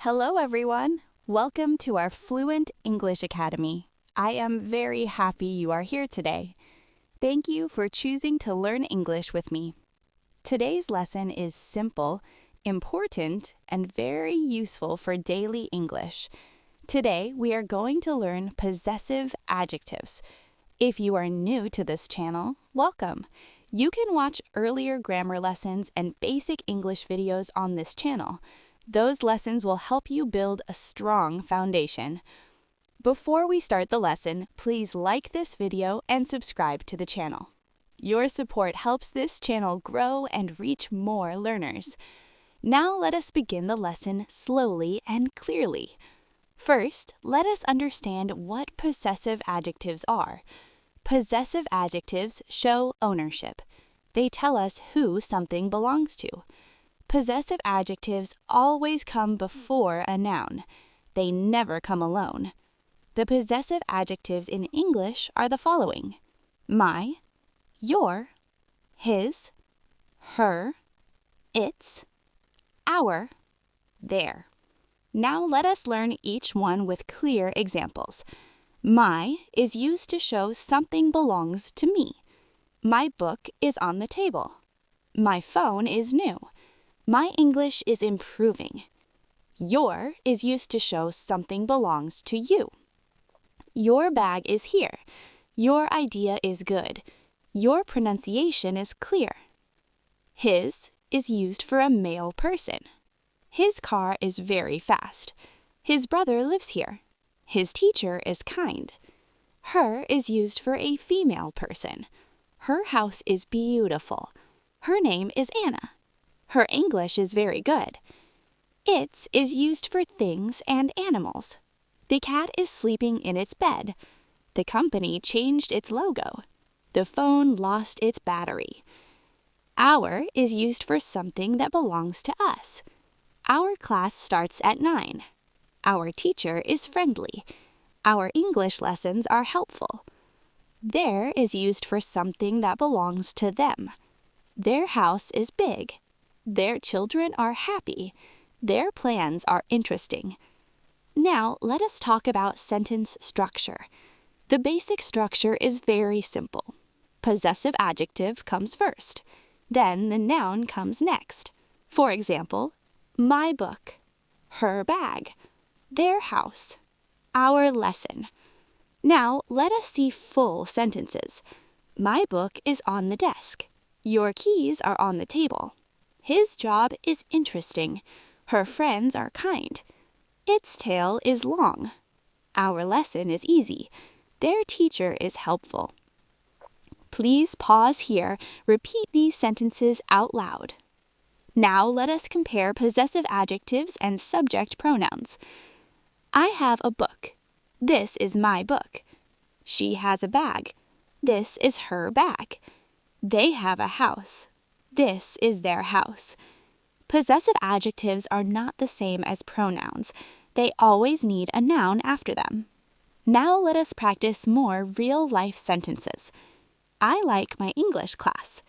Hello, everyone. Welcome to our Fluent English Academy. I am very happy you are here today. Thank you for choosing to learn English with me. Today's lesson is simple, important, and very useful for daily English. Today, we are going to learn possessive adjectives. If you are new to this channel, welcome. You can watch earlier grammar lessons and basic English videos on this channel. Those lessons will help you build a strong foundation. Before we start the lesson, please like this video and subscribe to the channel. Your support helps this channel grow and reach more learners. Now let us begin the lesson slowly and clearly. First, let us understand what possessive adjectives are. Possessive adjectives show ownership. They tell us who something belongs to. Possessive adjectives always come before a noun. They never come alone. The possessive adjectives in English are the following: my, your, his, her, its, our, their. Now let us learn each one with clear examples. My is used to show something belongs to me. My book is on the table. My phone is new. My English is improving. Your is used to show something belongs to you. Your bag is here. Your idea is good. Your pronunciation is clear. His is used for a male person. His car is very fast. His brother lives here. His teacher is kind. Her is used for a female person. Her house is beautiful. Her name is Anna. Her English is very good. Its is used for things and animals. The cat is sleeping in its bed. The company changed its logo. The phone lost its battery. Our is used for something that belongs to us. Our class starts at 9. Our teacher is friendly. Our English lessons are helpful. Their is used for something that belongs to them. Their house is big. Their children are happy. Their plans are interesting. Now, let us talk about sentence structure. The basic structure is very simple. Possessive adjective comes first. Then the noun comes next. For example, my book, her bag, their house, our lesson. Now, let us see full sentences. My book is on the desk. Your keys are on the table. His job is interesting. Her friends are kind. Its tail is long. Our lesson is easy. Their teacher is helpful. Please pause here. Repeat these sentences out loud. Now let us compare possessive adjectives and subject pronouns. I have a book. This is my book. She has a bag. This is her bag. They have a house. This is their house. Possessive adjectives are not the same as pronouns. They always need a noun after them. Now let us practice more real-life sentences. I like my English class.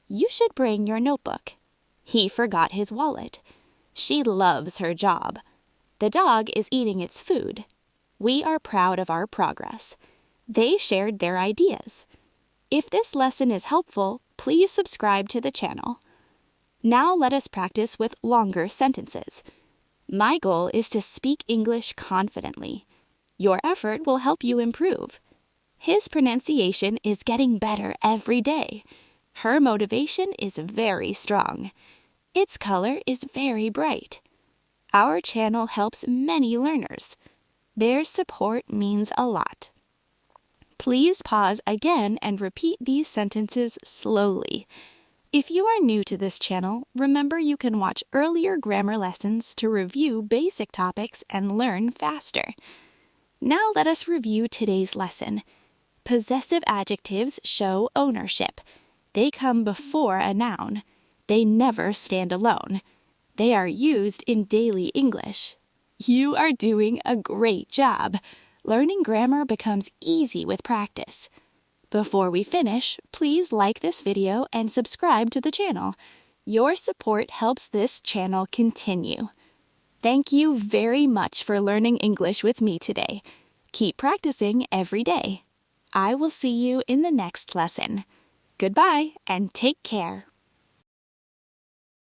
You should bring your notebook. He forgot his wallet. She loves her job. The dog is eating its food. We are proud of our progress. They shared their ideas. If this lesson is helpful, please subscribe to the channel. Now let us practice with longer sentences. My goal is to speak English confidently. Your effort will help you improve. His pronunciation is getting better every day. Her motivation is very strong. Its color is very bright. Our channel helps many learners. Their support means a lot. Please pause again and repeat these sentences slowly. If you are new to this channel, remember you can watch earlier grammar lessons to review basic topics and learn faster. Now let us review today's lesson. Possessive adjectives show ownership. They come before a noun. They never stand alone. They are used in daily English. You are doing a great job. Learning grammar becomes easy with practice. Before we finish, please like this video and subscribe to the channel. Your support helps this channel continue. Thank you very much for learning English with me today. Keep practicing every day. I will see you in the next lesson. Goodbye and take care.